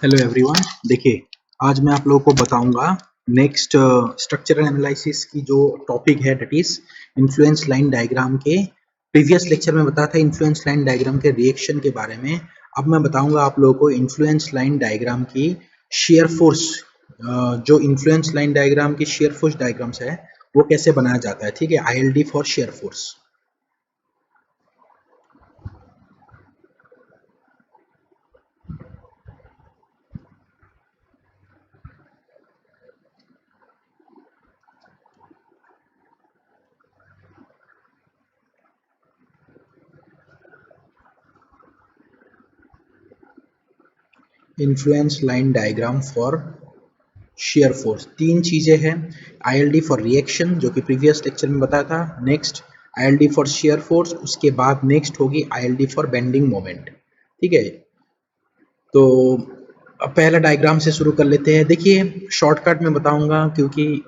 Hello everyone. देखिए, आज मैं आप लोगों को बताऊंगा नेक्स्ट स्ट्रक्चरल एनालिसिस की जो टॉपिक है, that is influence line diagram के प्रीवियस लेक्चर में बताया था इन्फ्लुएंस लाइन डायग्राम के रिएक्शन के बारे में। अब मैं बताऊंगा आप लोगों को इन्फ्लुएंस लाइन डायग्राम की शेयर फोर्स, जो इन्फ्लुएंस लाइन डायग्राम की शेयर फोर्स डायग्राम्स है वो कैसे बनाया जाता है। ठीक है, ILD for shear force. Influence line diagram for shear force, तीन चीजें हैं। ILD फॉर रिएक्शन जो कि प्रीवियस लेक्चर में बताया था, next ILD for shear force, उसके बाद नेक्स्ट होगी ILD फॉर बेंडिंग मोमेंट। ठीक है, तो अब पहला डायग्राम से शुरू कर लेते हैं। देखिए, शॉर्टकट में बताऊंगा क्योंकि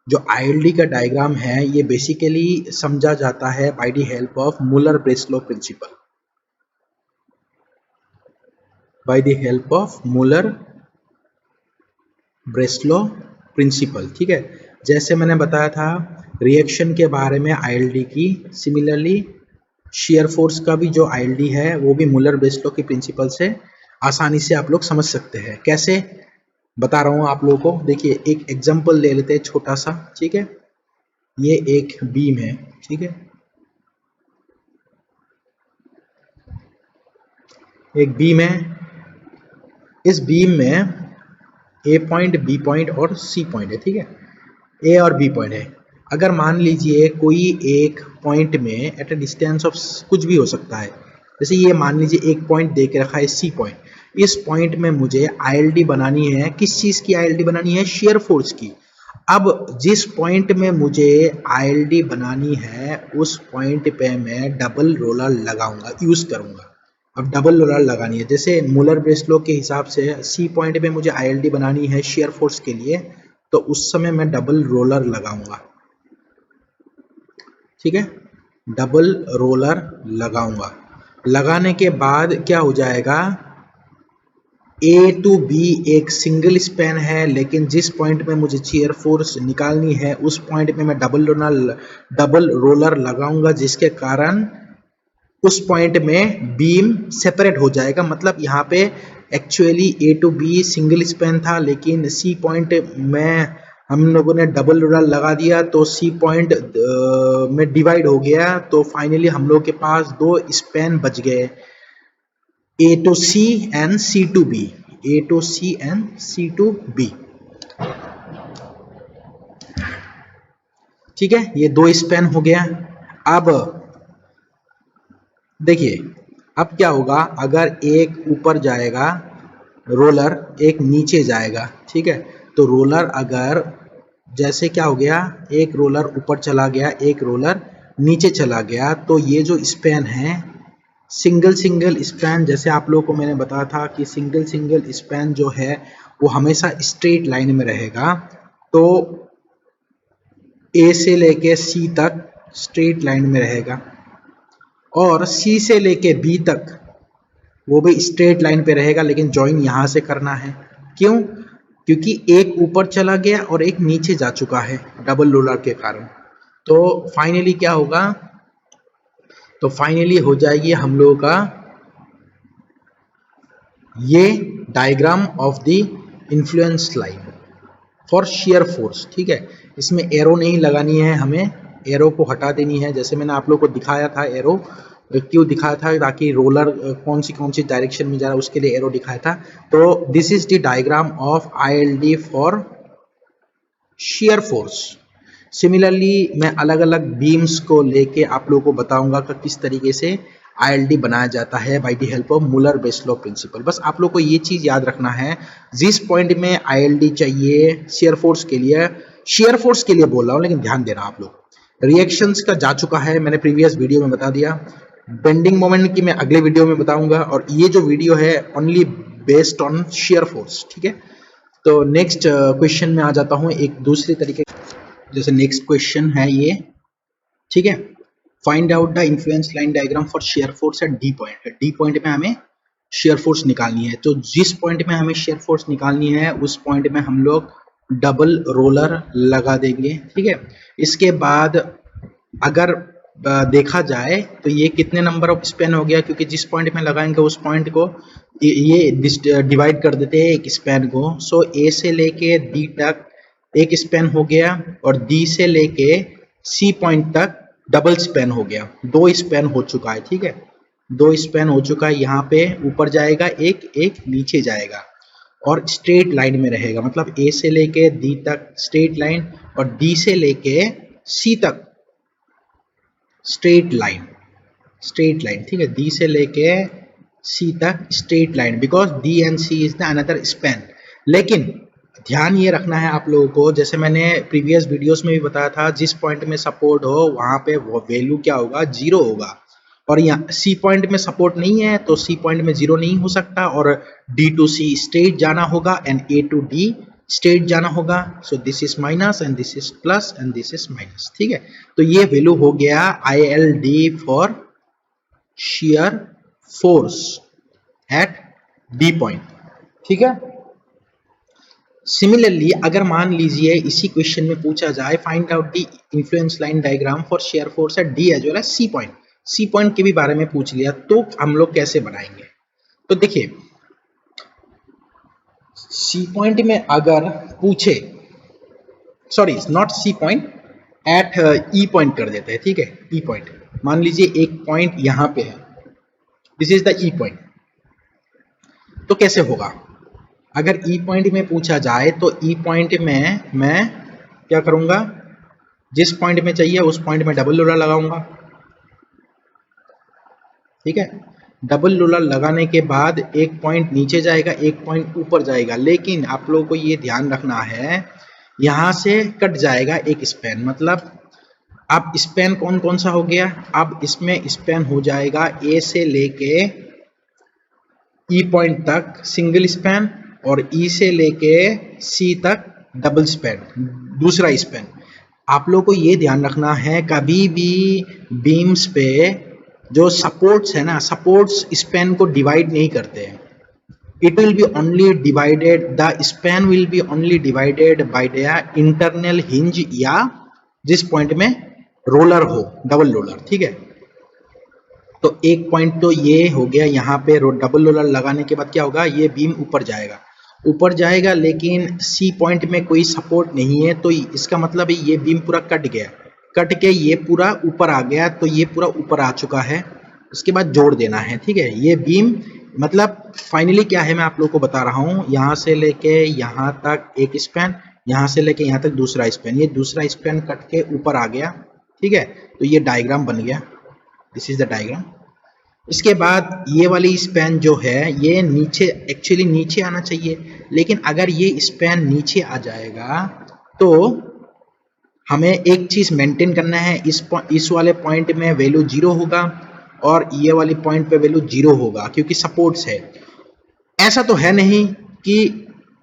जो ILD का डायग्राम है ये बेसिकली समझा जाता है by the help of Muller Breslau principle, by the help of Muller Breslau principle. ठीक है, जैसे मैंने बताया था रिएक्शन के बारे में ILD की, सिमिलरली शेयर फोर्स का भी जो ILD है वो भी मुलर ब्रेसलो की प्रिंसिपल से आसानी से आप लोग समझ सकते हैं। कैसे बता रहा हूं आप लोगों को। देखिए, एक एग्जांपल ले लेते हैं छोटा सा। ठीक है, ये एक बीम है। ठीक है, एक बीम है। इस बीम में ए पॉइंट, बी पॉइंट और सी पॉइंट है। ठीक है, ए और बी पॉइंट है। अगर मान लीजिए कोई एक पॉइंट में एट अ डिस्टेंस ऑफ कुछ भी हो सकता है, जैसे ये मान लीजिए एक पॉइंट दे के रखा है सी पॉइंट। इस पॉइंट में मुझे ILD बनानी है। किस चीज की ILD बनानी है? शेयर फोर्स की। अब जिस पॉइंट में मुझे ILD बनानी है उस पॉइंट पे मैं डबल रोलर लगाऊंगा, यूज करूंगा। अब डबल रोलर लगानी है, जैसे मुलर ब्रेसलो के हिसाब से सी पॉइंट पे मुझे ILD बनानी है शेयर फोर्स के लिए, तो उस समय मैं डबल रोलर लगाऊंगा। ठीक है, डबल रोलर लगाऊंगा। लगाने के बाद क्या हो जाएगा, ए टू बी एक सिंगल स्पैन है, लेकिन जिस पॉइंट में मुझे शेयर फोर्स निकालनी है उस पॉइंट में मैं डबल रोलर लगाऊंगा, जिसके कारण उस पॉइंट में बीम सेपरेट हो जाएगा। मतलब यहाँ पे actually A to B single span था, लेकिन सी पॉइंट में हम लोगों ने डबल रोलर लगा दिया तो सी पॉइंट में डिवाइड हो गया। तो फाइनली हम लोग के पास दो स्पैन बच गए, A to C and C to B, A to C and C to B. ठीक है, ये दो स्पैन हो गया। अब देखिए, अब क्या होगा, अगर एक ऊपर जाएगा रोलर, एक नीचे जाएगा। ठीक है, तो रोलर अगर जैसे क्या हो गया, एक रोलर ऊपर चला गया, एक रोलर नीचे चला गया, तो ये जो स्पैन है सिंगल स्पैन, जैसे आप लोगों को मैंने बताया था कि सिंगल स्पैन जो है वो हमेशा स्ट्रेट लाइन में रहेगा। तो ए से लेके सी तक स्ट्रेट लाइन में रहेगा और सी से लेके बी तक वो भी स्ट्रेट लाइन पे रहेगा, लेकिन ज्वाइन यहां से करना है। क्यों? क्योंकि एक ऊपर चला गया और एक नीचे जा चुका है डबल रोलर के कारण। तो फाइनली क्या होगा, तो फाइनली हो जाएगी हम लोगों का ये diagram of the influence line for shear force. ठीक है, इसमें एरो नहीं लगानी है, हमें एरो को हटा देनी है। जैसे मैंने आप लोग को दिखाया था, एरो क्यों दिखाया था, ताकि रोलर कौन सी डायरेक्शन में जा रहा है उसके लिए एरो दिखाया था। तो this is the diagram of ILD for shear force. Similarly मैं अलग अलग बीम्स को लेके आप लोगों को बताऊंगा कि किस तरीके से ILD बनाया जाता है by the help of Muller Breslau principle. बस आप लोग को ये चीज याद रखना है, जिस पॉइंट में ILD चाहिए शेयर फोर्स के लिए बोल रहा हूँ, लेकिन ध्यान देना आप लोग। रिएक्शंस का जा चुका है, मैंने प्रीवियस वीडियो में बता दिया। बेंडिंग मोमेंट की मैं अगले वीडियो में बताऊंगा, और ये जो वीडियो है only based on shear force. ठीक है, तो नेक्स्ट क्वेश्चन में आ जाता हूँ एक दूसरे तरीके। जैसे नेक्स्ट क्वेश्चन है ये। ठीक है, find out the influence line diagram for shear force eight D point. D point में हमें शेयर फोर्स निकालनी है। तो जिस पॉइंट में हमें शेयर फोर्स निकालनी है उस पॉइंट में हम लोग डबल रोलर लगा देंगे, ठीक है। इसके बाद अगर देखा जाए तो ये कितने नंबर ऑफ स्पैन हो गया, क्योंकि जिस पॉइंट में लगाएंगे उस पॉइंट को ये डिवाइड कर देते हैं एक स्पैन को। सो ए से लेके डी तक एक स्पैन हो गया और डी से लेके सी पॉइंट तक डबल स्पैन हो गया, 2 स्पैन हो चुका है, ठीक है। 2 स्पैन हो चुका है, यहाँ पे ऊपर जाएगा एक, एक नीचे जाएगा और स्ट्रेट लाइन में रहेगा, मतलब ए से लेके डी तक स्ट्रेट लाइन और डी से लेके सी तक स्ट्रेट लाइन, स्ट्रेट लाइन, ठीक है। डी से लेके सी तक straight line, because D and C is the another span. लेकिन ध्यान ये रखना है आप लोगों को, जैसे मैंने प्रीवियस वीडियोस में भी बताया था, जिस पॉइंट में सपोर्ट हो वहां पे वो वैल्यू क्या होगा, 0 होगा। और यहाँ सी पॉइंट में सपोर्ट नहीं है तो सी पॉइंट में 0 नहीं हो सकता, और डी टू सी स्ट्रेट जाना होगा and A to D straight जाना होगा। So this is minus and this is plus and this is minus, ठीक है। तो ये वैल्यू हो गया ILD for shear force at B point, ठीक है। सिमिलरली अगर मान लीजिए इसी क्वेश्चन में पूछा जाए find out the influence line diagram for shear force at D as well as C point, C point के भी बारे में पूछ लिया, तो हम लोग कैसे बनाएंगे। तो देखिए C पॉइंट में अगर पूछे, sorry not C point, at E point कर देते हैं, ठीक है। E पॉइंट मान लीजिए एक पॉइंट यहां पे है, this is the E point. तो कैसे होगा, अगर E पॉइंट में पूछा जाए तो E पॉइंट में मैं क्या करूंगा, जिस पॉइंट में चाहिए उस पॉइंट में डबल रोलर लगाऊंगा, ठीक है। डबल रोलर लगाने के बाद एक पॉइंट नीचे जाएगा, एक पॉइंट ऊपर जाएगा, लेकिन आप लोगों को ये ध्यान रखना है यहां से कट जाएगा एक स्पैन, मतलब अब स्पैन कौन कौन सा हो गया, अब इसमें स्पैन हो जाएगा ए से लेके ई पॉइंट तक सिंगल स्पैन और ई से लेके सी तक डबल स्पैन, दूसरा स्पैन। आप लोगों को ये ध्यान रखना है कभी भी बीम्स पे जो सपोर्ट्स है ना, सपोर्ट्स स्पैन को डिवाइड नहीं करते हैं। It will be only divided, the span will be only divided by the internal hinge या जिस पॉइंट में रोलर हो, डबल रोलर, ठीक है। तो एक पॉइंट तो ये हो गया, यहाँ पे डबल रोलर लगाने के बाद क्या होगा, ये बीम ऊपर जाएगा, ऊपर जाएगा, लेकिन सी पॉइंट में कोई सपोर्ट नहीं है, तो इसका मतलब है ये बीम पूरा कट गया, कट के ये पूरा ऊपर आ गया, तो ये पूरा ऊपर आ चुका है। उसके बाद जोड़ देना है, ठीक है। ये बीम मतलब फाइनली क्या है मैं आप लोग को बता रहा हूँ, यहाँ से लेके यहाँ तक एक स्पैन, यहाँ से लेके यहाँ तक दूसरा स्पैन, ये दूसरा स्पैन कट के ऊपर आ गया, ठीक है। तो ये डायग्राम बन गया, दिस इज द डायग्राम। इसके बाद ये वाली स्पैन जो है ये नीचे, एक्चुअली नीचे आना चाहिए, लेकिन अगर ये स्पैन नीचे आ जाएगा तो हमें एक चीज मेंटेन करना है, इस वाले पॉइंट में वैल्यू 0 होगा और ये वाली पॉइंट पे वैल्यू 0 होगा, क्योंकि सपोर्ट्स है। ऐसा तो है नहीं कि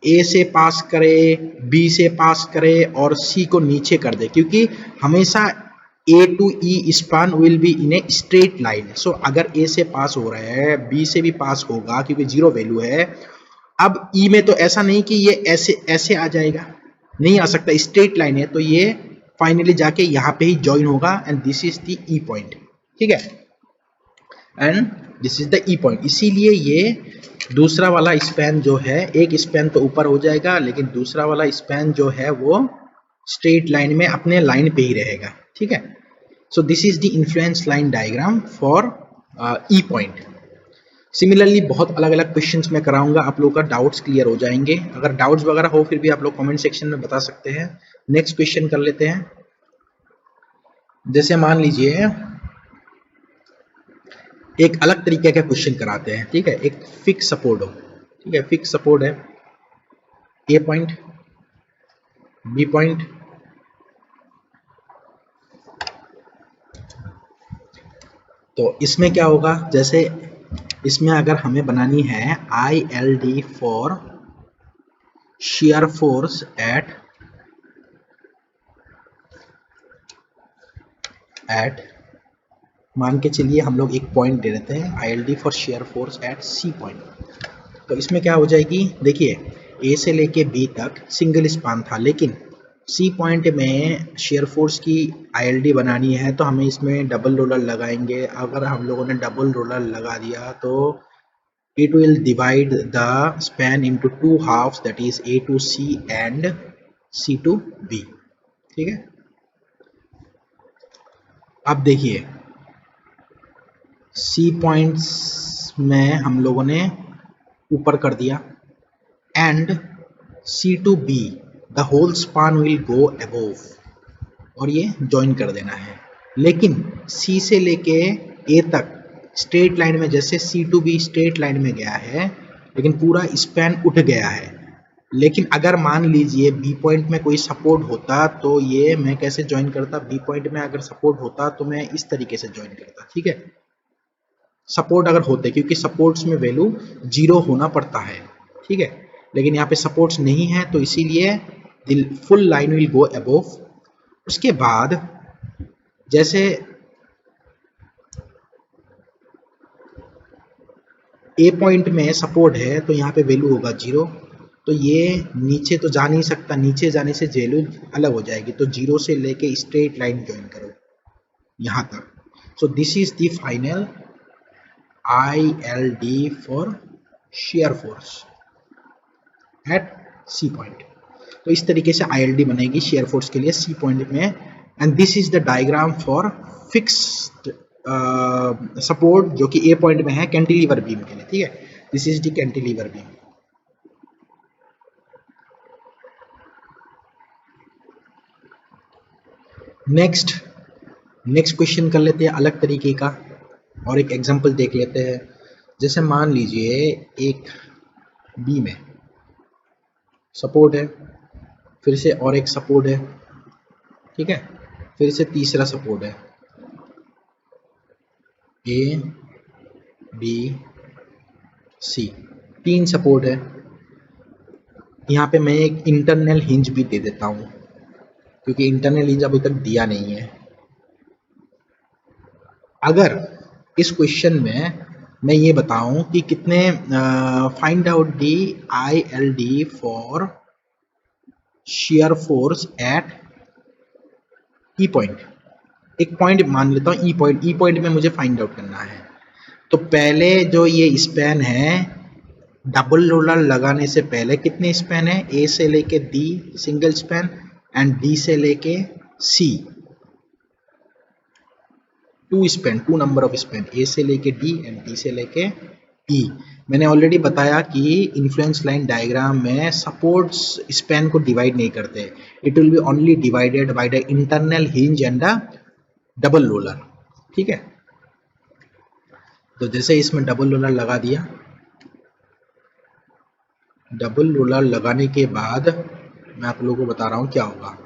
ए से पास करे, बी से पास करे और सी को नीचे कर दे, क्योंकि हमेशा A to E span will be in a straight line. So अगर ए से पास हो रहा है बी से भी पास होगा, क्योंकि 0 वैल्यू है। अब ई में तो ऐसा नहीं कि ये ऐसे ऐसे आ जाएगा, नहीं आ सकता, स्ट्रेट लाइन है, तो ये फाइनली जाके यहाँ पे ही ज्वाइन होगा and this is the E point, ठीक है। And this is the E point, इसीलिए ये दूसरा वाला स्पैन जो है, एक स्पैन तो ऊपर हो जाएगा लेकिन दूसरा वाला स्पैन जो है वो स्ट्रेट लाइन में अपने लाइन पे ही रहेगा, ठीक है। सो this is the influence line diagram for E point. Similarly बहुत अलग अलग क्वेश्चंस मैं कराऊंगा, आप लोगों का डाउट्स क्लियर हो जाएंगे। अगर डाउट्स वगैरह हो फिर भी आप लोग कमेंट सेक्शन में बता सकते हैं। नेक्स्ट क्वेश्चन कर लेते हैं। जैसे मान लीजिए एक अलग तरीके का क्वेश्चन कराते हैं, ठीक है। एक फिक्स सपोर्ट हो, ठीक है, फिक्स सपोर्ट है, ए पॉइंट, बी पॉइंट, तो इसमें क्या होगा, जैसे इसमें अगर हमें बनानी है ILD for shear force at मान के चलिए हम लोग एक पॉइंट दे देते हैं ILD for shear force eight C point. तो इसमें क्या हो जाएगी, देखिए A से लेके B तक सिंगल स्पान था, लेकिन C पॉइंट में शेयर फोर्स की ILD बनानी है तो हमें इसमें डबल रोलर लगाएंगे। अगर हम लोगों ने डबल रोलर लगा दिया तो it will divide the span into two halves, that is A to C and C to B। ठीक है, अब देखिए C पॉइंट्स में हम लोगों ने ऊपर कर दिया and C to B the whole span will go above, और ये ज्वाइन कर देना है। लेकिन C से लेके A तक स्ट्रेट लाइन में, जैसे C to B straight line में गया है लेकिन पूरा स्पैन उठ गया है। लेकिन अगर मान लीजिए B पॉइंट में कोई सपोर्ट होता तो ये मैं कैसे ज्वाइन करता, B पॉइंट में अगर सपोर्ट होता तो मैं इस तरीके से ज्वाइन करता। ठीक है, सपोर्ट अगर होते, क्योंकि सपोर्ट्स में वैल्यू 0 होना पड़ता है। ठीक है, लेकिन यहाँ पे सपोर्ट्स नहीं है तो इसीलिए full line will go above. उसके बाद जैसे A पॉइंट में सपोर्ट है तो यहाँ पे वैल्यू होगा 0, तो ये नीचे तो जा नहीं सकता, नीचे जाने से वैल्यू अलग हो जाएगी। तो 0 से लेके स्ट्रेट लाइन ज्वाइन करो यहाँ तक। So this is the final ILD for shear force at C point. तो इस तरीके से ILD बनेगी शेयर फोर्स के लिए C पॉइंट में। And this is the diagram for fixed support जो कि A पॉइंट में है कैंटिलीवर बीम के लिए। ठीक है, this is the cantilever beam. Next question कर लेते हैं अलग तरीके का, और एक एग्जांपल देख लेते हैं। जैसे मान लीजिए एक बी में सपोर्ट है, फिर से और एक सपोर्ट है, ठीक है, फिर से तीसरा सपोर्ट है, A B C, 3 सपोर्ट है। यहाँ पे मैं एक इंटरनल हिंज भी दे देता हूँ क्योंकि इंटरनल हिंज अभी तक दिया नहीं है। अगर इस क्वेश्चन में मैं ये बताऊं कि कितने find out the ILD for shear force eight E point, एक पॉइंट मान लेता हूँ E पॉइंट, E पॉइंट में मुझे फाइंड आउट करना है। तो पहले जो ये स्पैन है, डबल रोलर लगाने से पहले कितने स्पैन है, A से लेके D single span and D से लेके C 2 span, 2 number of span, A से लेके D एंड D से लेके E। मैंने ऑलरेडी बताया कि इन्फ्लुएंस लाइन डायग्राम में सपोर्ट्स स्पैन को डिवाइड नहीं करते, it will be only divided by the internal hinge and the double roller. ठीक है, तो जैसे इसमें डबल रोलर लगा दिया, डबल रोलर लगाने के बाद मैं आप लोगों को बता रहा हूँ क्या होगा।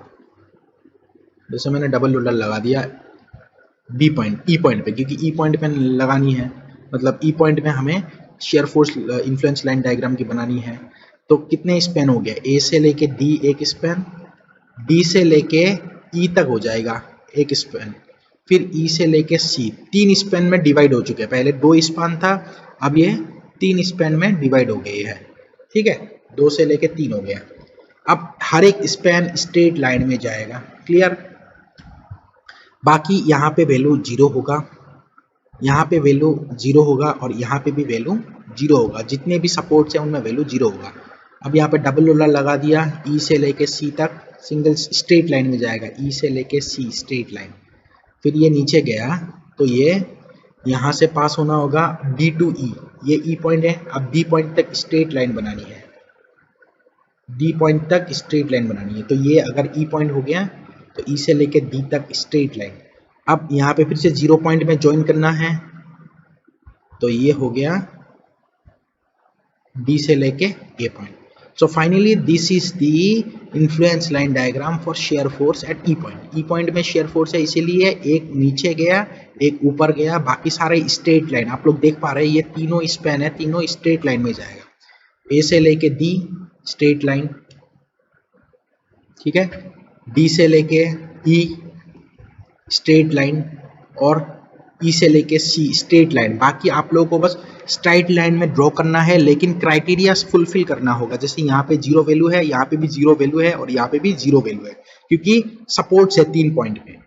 जैसे मैंने डबल रोलर लगा दिया बी पॉइंट, ई पॉइंट पे, क्योंकि ई पॉइंट पे लगानी है, मतलब ई पॉइंट में हमें shear force influence line diagram की बनानी है। तो कितने स्पैन हो गया, ए से लेके डी एक स्पैन, डी से लेके ई तक हो जाएगा एक स्पैन, फिर ई से लेके सी 3 स्पैन में डिवाइड हो चुके हैं। पहले 2 स्पैन था, अब ये 3 स्पैन में डिवाइड हो गए हैं। ठीक है, 2 से लेके 3 हो गया। अब हर एक स्पैन स्ट्रेट लाइन में जाएगा, क्लियर। बाकी यहाँ पे वैल्यू 0 होगा, यहाँ पे वैल्यू 0 होगा और यहाँ पे भी वैल्यू 0 होगा। जितने भी सपोर्ट्स हैं उनमें वैल्यू 0 होगा। अब यहाँ पे डबल रोलर लगा दिया, ई से लेके सी तक सिंगल स्ट्रेट लाइन में जाएगा, ई से लेके सी स्ट्रेट लाइन, फिर ये नीचे गया तो ये यहाँ से पास होना होगा डी टू ई, ये ई पॉइंट है। अब डी पॉइंट तक स्ट्रेट लाइन बनानी है, डी पॉइंट तक स्ट्रेट लाइन बनानी है। तो ये अगर ई पॉइंट हो गया तो ई से लेके डी तक स्ट्रेट लाइन। अब यहाँ पे फिर से 0 पॉइंट में ज्वाइन करना है, तो ये हो गया डी से लेके A point. So finally this is the influence line diagram for shear force at E point. E point में शेयर फोर्स है, इसीलिए एक नीचे गया एक ऊपर गया, बाकी सारे स्ट्रेट लाइन। आप लोग देख पा रहे हैं ये तीनों स्पैन है, तीनों स्ट्रेट लाइन में जाएगा। ए से लेके डी स्ट्रेट लाइन, ठीक है, डी से लेके ई स्ट्रेट लाइन, और ई से लेके सी स्ट्रेट लाइन, बाकी आप लोगों को बस स्ट्राइट लाइन में ड्रॉ करना है, लेकिन क्राइटेरिया फुलफिल करना होगा। जैसे यहाँ पे 0 वैल्यू है, यहाँ पे भी 0 वैल्यू है और यहाँ पे भी 0 वैल्यू है, क्योंकि सपोर्ट है 3 पॉइंट पे।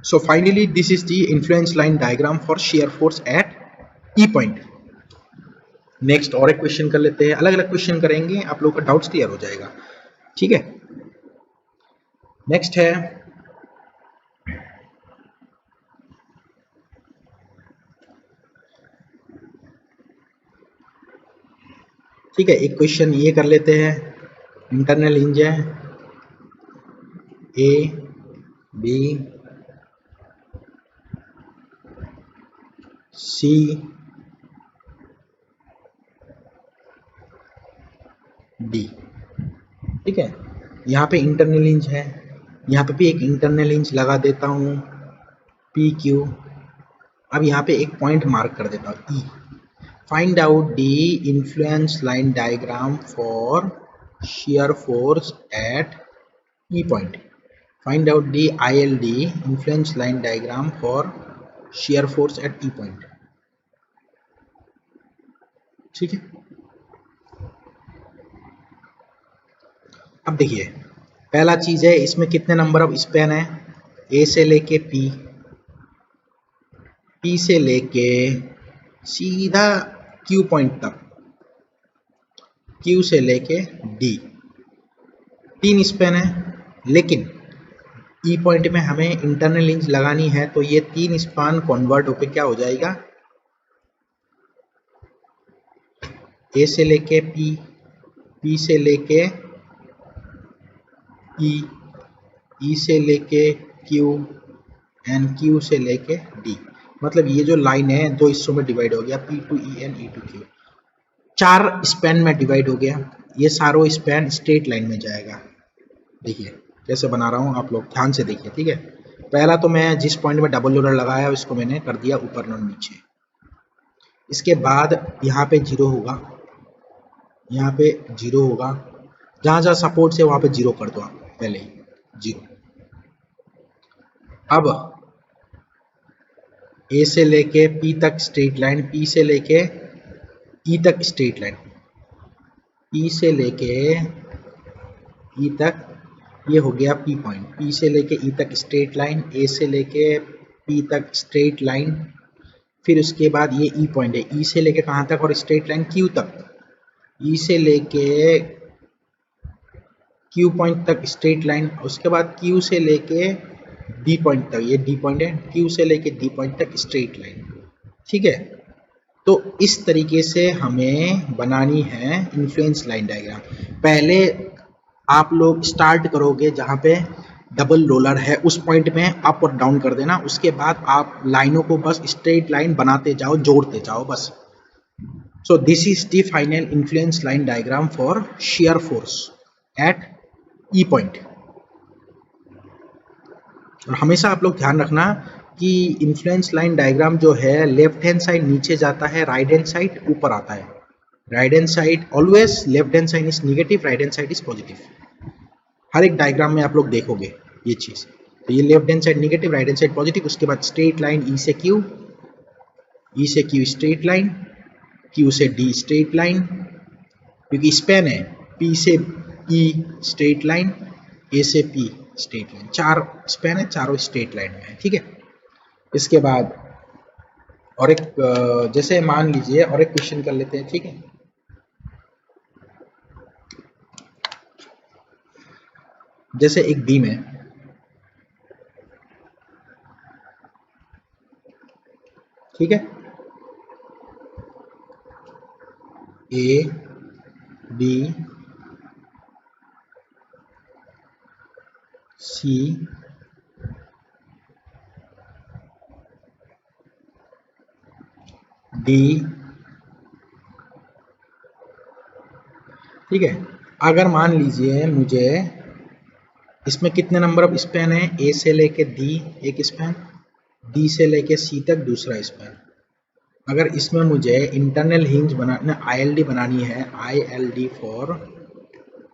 सो finally this is the influence line diagram for shear force at E point. Next और एक क्वेश्चन कर लेते हैं, अलग अलग क्वेश्चन करेंगे, आप लोगों का डाउट्स क्लियर हो जाएगा, ठीक है। नेक्स्ट है ठीक है, एक क्वेश्चन ये कर लेते हैं। इंटरनल हिंज है ए बी सी डी, ठीक है। यहाँ पे इंटरनल हिंज है, यहाँ पे भी एक इंटरनल हिंज लगा देता हूँ पी क्यू। अब यहाँ पे एक पॉइंट मार्क कर देता हूँ E. Find out the influence line diagram for shear force at E point. Find out the ILD influence line diagram for shear force at E point. ठीक है। अब देखिए, पहला चीज है, इसमें कितने नंबर ऑफ स्पैन है, ए से लेके पी, पी से लेके सीधा क्यू पॉइंट तक, क्यू से लेके डी, 3 स्पैन है। लेकिन ई पॉइंट में हमें इंटरनल हिंज लगानी है, तो ये 3 स्पैन कन्वर्ट होके क्या हो जाएगा, ए से लेके पी, पी से लेके ई, ई से लेके क्यू एंड क्यू से लेके डी। मतलब ये जो लाइन है 2 हिस्सों में डिवाइड हो गया, P to E and E to Q, 4 span में डिवाइड हो गया। ये सारों स्पैन स्ट्रेट लाइन में जाएगा। देखिए कैसे बना रहा हूँ, आप लोग ध्यान से देखिए, ठीक है। पहला तो मैं जिस पॉइंट में डबल रोलर लगाया उसको मैंने कर दिया ऊपर और नीचे। इसके बाद यहाँ पे 0 होगा, यहाँ पे 0 होगा, जहाँ जहाँ सपोर्ट से वहाँ पे 0 कर दो आप पहले ही 0। अब ए से लेके पी तक स्ट्रेट लाइन, पी से लेके ई तक स्ट्रेट लाइन, पी से लेके ई तक, ये हो गया पी पॉइंट, पी से लेके ई तक स्ट्रेट लाइन, ए से लेके पी तक स्ट्रेट लाइन, फिर उसके बाद ये ई पॉइंट है, ई से लेके कहाँ तक और स्ट्रेट लाइन क्यू तक, ई से लेके क्यू पॉइंट तक स्ट्रेट लाइन, उसके बाद क्यू से लेके डी पॉइंट तक, ये डी पॉइंट है, क्यू से लेके डी पॉइंट तक स्ट्रेट लाइन, ठीक है। तो इस तरीके से हमें बनानी है इन्फ्लुएंस लाइन डायग्राम। पहले आप लोग स्टार्ट करोगे जहाँ पे डबल रोलर है, उस पॉइंट में अप और डाउन कर देना, उसके बाद आप लाइनों को बस स्ट्रेट लाइन बनाते जाओ, जोड़ते जाओ बस। सो this is the final influence line diagram for shear force at E point. और हमेशा आप लोग ध्यान रखना कि इन्फ्लुएंस लाइन डायग्राम जो है, लेफ्ट हैंड साइड नीचे जाता है, राइट हैंड साइड ऊपर आता है। Right hand side always, left hand side is negative, right hand side is positive. हर एक डायग्राम में आप लोग देखोगे ये चीज। तो ये left hand side negative, right hand side positive. उसके बाद स्ट्रेट लाइन ई से क्यू, ई से क्यू स्ट्रेट लाइन, क्यू से डी स्ट्रेट लाइन, क्योंकि स्पैन है, पी से ई स्ट्रेट लाइन, ए से पी स्ट्रेट लाइन, 4 स्पैन है, चारों स्ट्रेट लाइन में है, ठीक है। इसके बाद और एक जैसे मान लीजिए और एक क्वेश्चन कर लेते हैं, ठीक है। जैसे एक बीम है, ठीक है, ए बी सी डी, ठीक है। अगर मान लीजिए मुझे इसमें कितने नंबर ऑफ स्पैन है, ए से लेके डी एक स्पैन, डी से लेके सी तक दूसरा स्पैन। अगर इसमें मुझे इंटरनल हिंज बनाना, ILD बनानी है, ILD for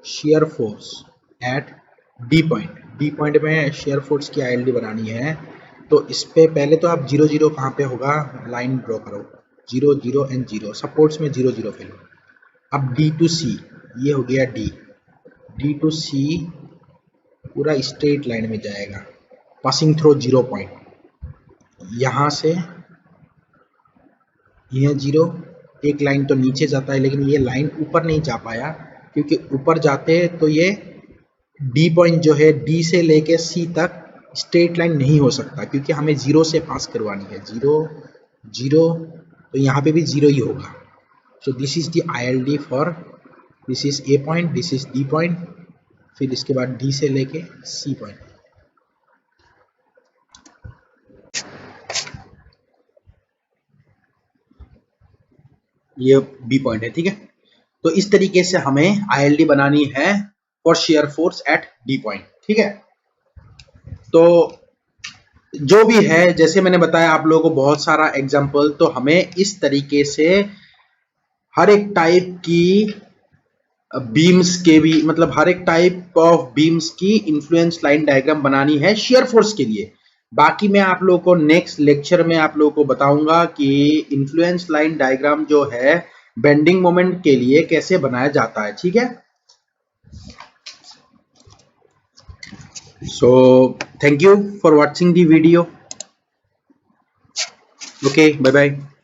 shear force at D point, D point में शियर फोर्स की ILD बनानी है, तो इस पे पहले तो आप 0 0 कहाँ पे होगा, लाइन ड्रॉ करो 0 0 एंड 0, सपोर्ट्स में 0 0 फिल। अब D to C, ये हो गया D to C पूरा स्ट्रेट लाइन में जाएगा, पासिंग थ्रू 0 पॉइंट। यहाँ से यह 0, एक लाइन तो नीचे जाता है लेकिन ये लाइन ऊपर नहीं जा पाया, क्योंकि ऊपर जाते तो ये D पॉइंट जो है D से लेके C तक स्ट्रेट लाइन नहीं हो सकता, क्योंकि हमें 0 से पास करवानी है। 0 0, तो यहाँ पे भी 0 ही होगा। So this is the ILD for, this is A point, this is D point, फिर इसके बाद D से लेके C पॉइंट। ये B पॉइंट है, ठीक है। तो इस तरीके से हमें ILD बनानी है for shear force at D point, ठीक है। तो जो भी है, जैसे मैंने बताया आप लोगों को बहुत सारा एग्जाम्पल, तो हमें इस तरीके से हर एक टाइप की बीम्स के भी, मतलब हर एक टाइप ऑफ बीम्स की इन्फ्लुएंस लाइन डायग्राम बनानी है शेयर फोर्स के लिए। बाकी मैं आप लोगों को नेक्स्ट लेक्चर में आप लोगों को बताऊंगा कि इन्फ्लुएंस लाइन डायग्राम जो है बेंडिंग मोमेंट के लिए कैसे बनाया जाता है, ठीक है। So thank you for watching the video. Okay, bye bye.